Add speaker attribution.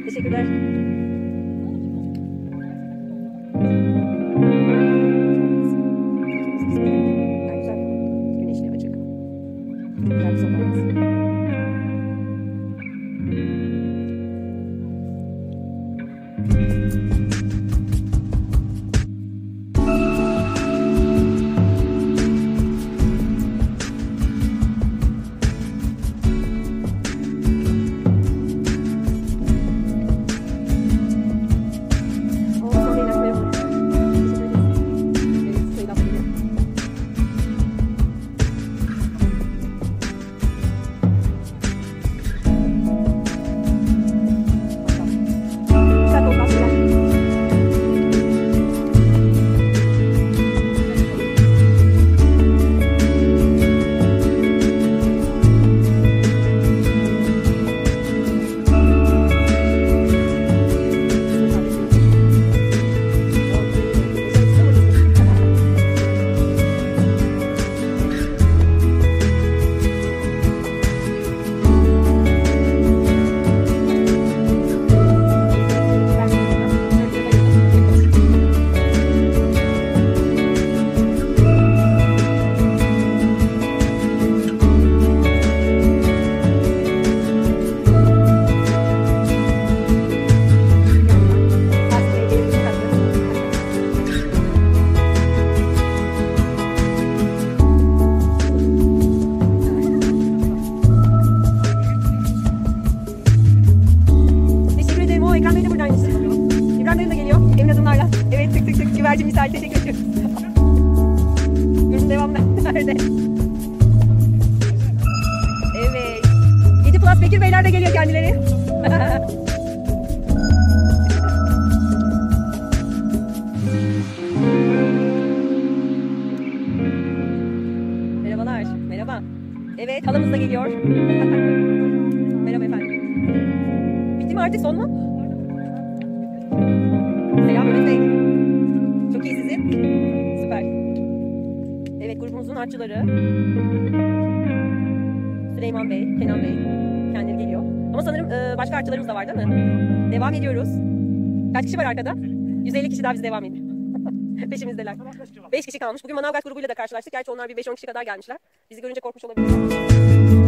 Speaker 1: Teşekkürler. Güzel. Güneşli açık. Güzel bir sokağımız. Güvercin misal teşekkür ederim. Yorum devam nerede? Evet. 7 Plus Bekir Beyler de geliyor kendileri. Merhabalar. Merhaba. Evet, halamız da geliyor. Merhaba efendim. Bitti mi artık, son mu? Selam Mehmet Bey. Çok iyi sizin. Süper. Evet, grubumuzun artçıları. Süleyman Bey, Kenan Bey. Kendileri geliyor. Ama sanırım başka artçılarımız da var değil mi? Devam ediyoruz. Kaç kişi var arkada? 150 kişi daha biz devam ediyor. Peşimizdeler. 5 kişi kalmış. Bugün Manavgat grubuyla da karşılaştık. Gerçi onlar bir 5-10 kişi kadar gelmişler. Bizi görünce korkmuş olabilirler.